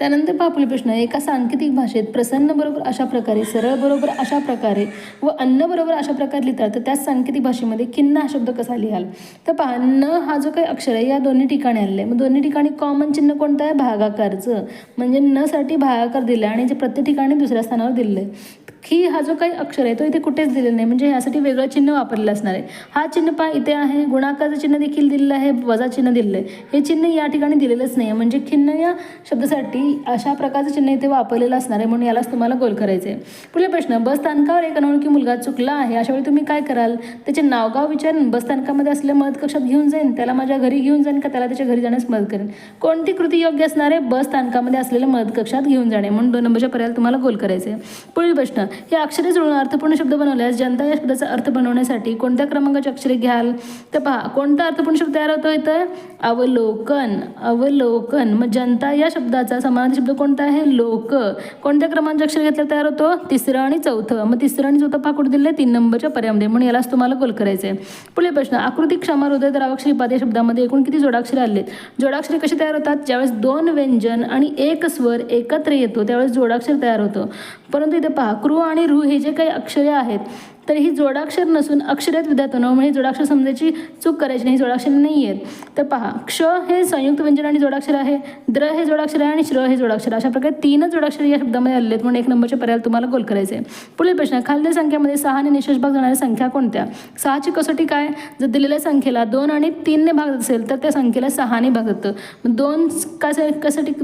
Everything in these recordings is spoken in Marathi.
त्यानंतर पहा पुढील प्रश्न, एका सांकेतिक भाषेत प्रसन्न बरोबर अशा प्रकारे, सरळ बरोबर अशा प्रकारे व अन्न बरोबर अशा प्रकारे लिहितात, तर त्याच सांकेतिक भाषेमध्ये खिन्न हा शब्द कसा लिहाल? तर पहा, न हा जो काही अक्षर आहे या दोन्ही ठिकाणी आलेलं आहे. मग दोन्ही ठिकाणी कॉमन चिन्ह कोणतं आहे? भागाकारचं. म्हणजे न साठी भागाकार दिला आणि जे प्रत्येक ठिकाणी दुसऱ्या स्थानावर दिलेलं आहे. खी हा जो काही अक्षर आहे तो इथे कुठेच दिलेला नाही, म्हणजे यासाठी वेगळं चिन्ह वापरलेलं असणार आहे. हा चिन्ह पहा इथे आहे, गुणाकाराचं चिन्ह देखील दिलेलं आहे, वजा चिन्ह दिलेलं आहे. हे चिन्ह या ठिकाणी दिलेलंच नाही आहे, म्हणजे खिन्न या शब्दासाठी अशा प्रकारचं चिन्ह इथे वापरलेलं असणार आहे, म्हणून यालाच तुम्हाला गोल करायचं आहे. पुढील प्रश्न, बस स्थानकावर एक अनोळखी मुलगा चुकला आहे, अशा वेळी तुम्ही काय कराल? त्याचे नावगाव विचारून बस स्थानकामध्ये असलेल्या मदत कक्षात घेऊन जाईन, त्याला माझ्या घरी घेऊन जाईन का त्याला त्याच्या घरी जाण्यास मदत करेन? कोणती कृती योग्य असणार आहे? बस स्थानकामध्ये असलेल्या मदत कक्षात घेऊन जाणे, म्हणून 2 नंबरच्या पर्यायाला तुम्हाला गोल करायचे आहे. पुढील प्रश्न, हे अक्षरे जुळून अर्थपूर्ण शब्द बनवल्यास जनता या शब्दाचा अर्थ बनवण्यासाठी कोणत्या क्रमांकाची अक्षरे घ्याल? तर पहा, कोणता अर्थपूर्ण शब्द तयार होतो इथं? अवलोकन. अवलोकन. मग जनता या शब्दाचा समानार्थी शब्द कोणता आहे? लोक. कोणत्या क्रमांकाचे अक्षर घेतलं तयार होतो? तिसरं आणि चौथं. मग तिसरं आणि चौथं पहा कुठे दिले? 3 नंबरच्या पर्यायामध्ये, म्हणून यालाच तुम्हाला गोल करायचं आहे. पुढील प्रश्न, आकृती क्षमा हृदय द्रावक्षरी पाद या शब्दामध्ये एकूण किती जोडाक्षरे आलेत? जोडाक्षरे कशी तयार होतात? ज्यावेळेस 2 व्यंजन आणि 1 स्वर एकत्र येतो त्यावेळेस जोडाक्षर तयार होतं. परंतु इथे पहा, कृ आणि रू हे जे काही अक्षरे आहेत तर ही जोडाक्षर नसून अक्षर आहेत विद्यार्थ्यांनो, म्हणजे जोडाक्षर समजायची चूक करायची नाही, जोडाक्षर नाही आहेत. तर पहा, क्ष हे संयुक्त व्यंजन आणि जोडाक्षर आहे, द्र हे जोडाक्षर आहे आणि श्र हे जोडाक्षर. अशा प्रकारे 3 जोडाक्षर या शब्दामध्ये आलेले आहेत, म्हणून 1 नंबरच्या पर्यायाला तुम्हाला गोल करायचे आहे. पुढील प्रश्न, खालील संख्येमध्ये 6 ने निशेष भाग जाणाऱ्या संख्या कोणत्या? 6ची कसोटी काय? जर दिलेल्या संख्येला 2 आणि 3 ने भाग असेल तर त्या संख्येला 6 ने भाग जातं. मग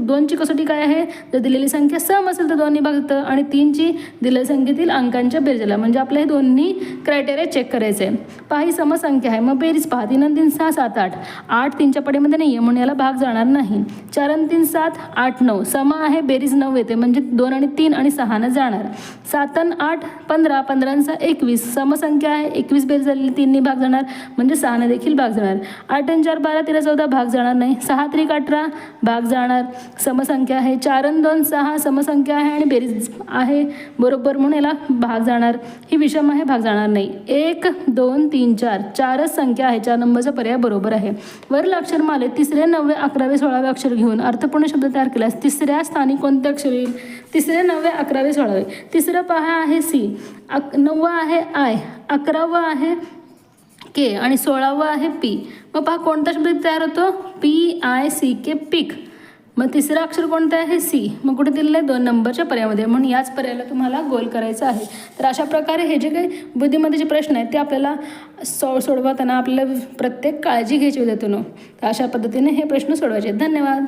2ची कसोटी काय आहे? जर दिलेली संख्या सम असेल तर 2 ने भाग जातं आणि 3ची दिलेल्या संख्येतील अंकांच्या बेरजेला, म्हणजे आपल्या हे दोन्ही क्रायटेरिया चेक करायचे आहे. पहा, ही समसंख्या आहे, मग बेरीज पहा, 3 आणि 3 6 7 8. 8 3च्या पडेमध्ये नाही आहे, म्हणून याला भाग जाणार नाही. 4 आणि 3 7 8 9. सम आहे, बेरीज 9 येते, म्हणजे 2 आणि 3 आणि 6 ने जाणार. 7 आणि 8 15. 15 आणि 6 21. समसंख्या आहे, 21 बेरीज झालेली 3 ने भाग जाणार, म्हणजे 6 ने देखील भाग जाणार. 8 आणि 4 12 13 14. भाग जाणार नाही. 6 3 18. भाग जाणार. समसंख्या आहे. 4 आणि 2 6. समसंख्या आहे आणि बेरीज आहे बरोबर, म्हणून याला भाग जाणार. ही विषम आहे, भाग जाणार नाही. 1 2 3 4. 4च संख्या आहे, 4 नंबरचा पर्याय बरोबर आहे. वरील अक्षरमालेत 3रे 9वे 11वे 16वे अक्षर घेऊन अर्थपूर्ण शब्द तयार केल्यास 3ऱ्या स्थानी कोणते अक्षर येईल? 3रे 9वे 11वे 16वे. 3रं पहा आहे सी, 9वं आहे आय, 11वं आहे के आणि 16वं आहे पी. मग पहा कोणता शब्द तयार होतो? PICK, पीक. मग 3रं अक्षर कोणतं आहे? सी. मग कुठे दिलेलं आहे? 2 नंबरच्या पर्यायामध्ये, म्हणून याच पर्यायाला तुम्हाला गोल करायचं आहे. तर अशा प्रकारे हे जे काही बुद्धीमध्ये जे प्रश्न आहेत ते आपल्याला सोडवताना आपल्याला प्रत्येक काळजी घ्यायची होती. तर अशा पद्धतीने हे प्रश्न सोडवायचे. धन्यवाद.